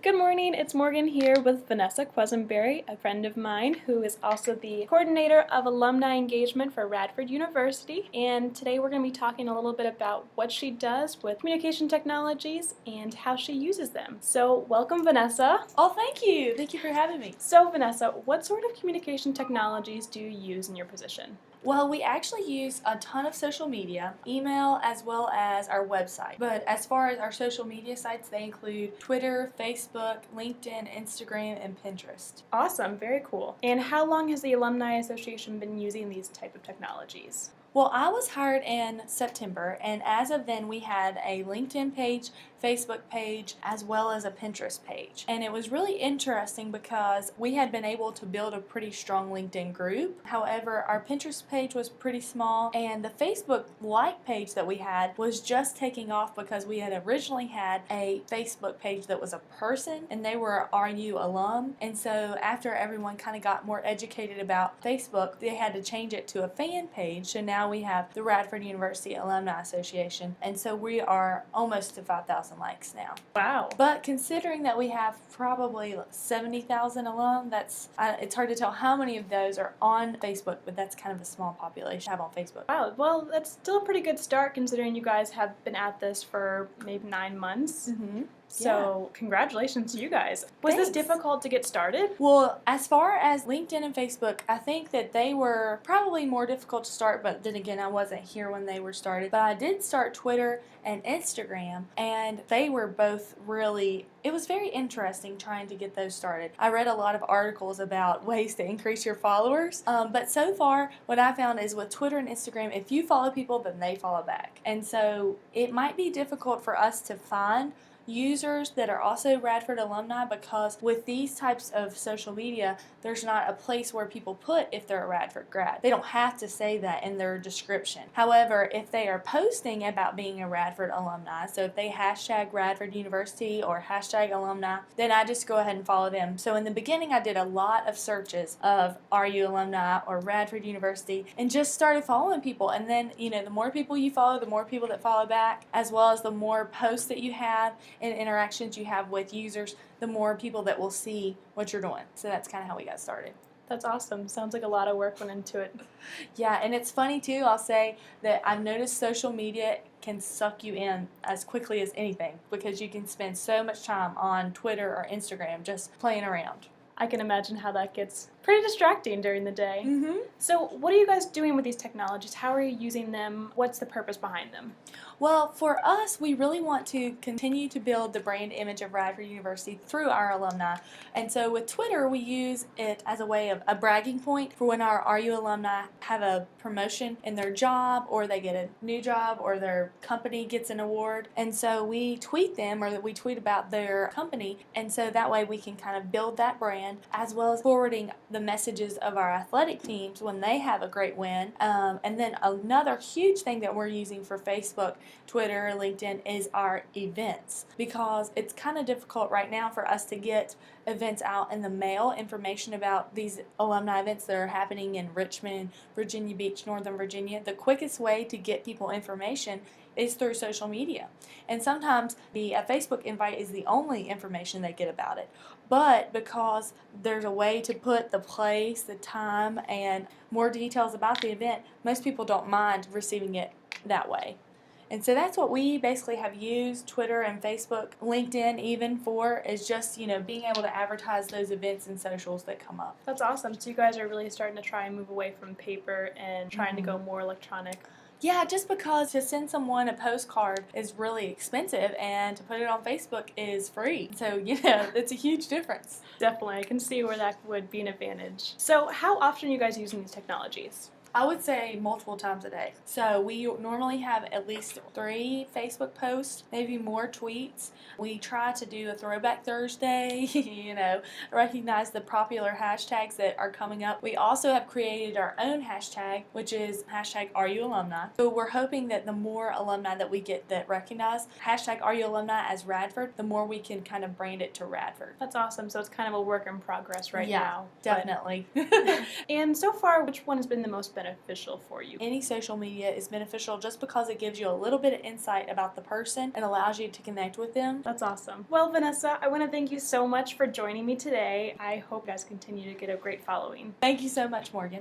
Good morning, it's Morgan here with Vanessa Quesenberry, a friend of mine who is also the coordinator of alumni engagement for Radford University. And today we're going to be talking a little bit about what she does with communication technologies and how she uses them. So welcome, Vanessa. Oh, thank you. Thank you for having me. So Vanessa, what sort of communication technologies do you use in your position? Well, we actually use a ton of social media, email, as well as our website. But as far as our social media sites, they include Twitter, Facebook, LinkedIn, Instagram, and Pinterest. Awesome, very cool. And how long has the Alumni Association been using these type of technologies? Well, I was hired in September, and as of then, we had a LinkedIn page, Facebook page, as well as a Pinterest page. And it was really interesting because we had been able to build a pretty strong LinkedIn group. However, our Pinterest page was pretty small, and the Facebook like page that we had was just taking off because we had originally had a Facebook page that was a person, and they were RU alum. And so after everyone kind of got more educated about Facebook, they had to change it to a fan page. So now we have the Radford University Alumni Association, and so we are almost to 5,000 likes now. Wow. But considering that we have probably 70,000 alum, it's hard to tell how many of those are on Facebook, but that's kind of a small population to have on Facebook. Wow, well, that's still a pretty good start considering you guys have been at this for maybe 9 months. Mm-hmm. So congratulations to you guys. Was this Thanks. difficult to get started? Well, as far as LinkedIn and Facebook, I think that they were probably more difficult to start, but then again, I wasn't here when they were started. But I did start Twitter and Instagram, and they were both it was very interesting trying to get those started. I read a lot of articles about ways to increase your followers, but so far what I found is with Twitter and Instagram, if you follow people, then they follow back. And so it might be difficult for us to find users that are also Radford alumni, because with these types of social media, there's not a place where people put if they're a Radford grad. They don't have to say that in their description. However, if they are posting about being a Radford alumni, so if they hashtag Radford University or hashtag alumni, then I just go ahead and follow them. So in the beginning, I did a lot of searches of RU alumni or Radford University and just started following people. And then, the more people you follow, the more people that follow back, as well as the more posts that you have and interactions you have with users, the more people that will see what you're doing. So that's kind of how we got started. That's awesome. Sounds like a lot of work went into it. Yeah, and it's funny too, I'll say that I've noticed social media can suck you in as quickly as anything, because you can spend so much time on Twitter or Instagram just playing around. I can imagine how that gets pretty distracting during the day. Mm-hmm. So what are you guys doing with these technologies? How are you using them? What's the purpose behind them? Well, for us, we really want to continue to build the brand image of Radford University through our alumni. And so with Twitter, we use it as a way of a bragging point for when our RU alumni have a promotion in their job, or they get a new job, or their company gets an award. And so we tweet them, or we tweet about their company. And so that way we can kind of build that brand, as well as forwarding the messages of our athletic teams when they have a great win. And then another huge thing that we're using for Facebook, Twitter, LinkedIn is our events, because it's kind of difficult right now for us to get events out in the mail, information about these alumni events that are happening in Richmond, Virginia Beach, Northern Virginia. The quickest way to get people information is through social media. And sometimes a Facebook invite is the only information they get about it. But because there's a way to put the place, the time, and more details about the event, most people don't mind receiving it that way. And so that's what we basically have used Twitter and Facebook, LinkedIn even for, is just, being able to advertise those events and socials that come up. That's awesome. So you guys are really starting to try and move away from paper and trying to go more electronic. Yeah, just because to send someone a postcard is really expensive, and to put it on Facebook is free. So, it's a huge difference. Definitely. I can see where that would be an advantage. So how often are you guys using these technologies? I would say multiple times a day. So we normally have at least 3 Facebook posts, maybe more tweets. We try to do a Throwback Thursday, recognize the popular hashtags that are coming up. We also have created our own hashtag, which is hashtag RUalumni. So we're hoping that the more alumni that we get that recognize hashtag RUalumni as Radford, the more we can kind of brand it to Radford. That's awesome. So it's kind of a work in progress right now. Yeah, definitely. And so far, which one has been the most beneficial beneficial for you. Any social media is beneficial just because it gives you a little bit of insight about the person and allows you to connect with them. That's awesome. Well, Vanessa, I want to thank you so much for joining me today. I hope you guys continue to get a great following. Thank you so much, Morgan.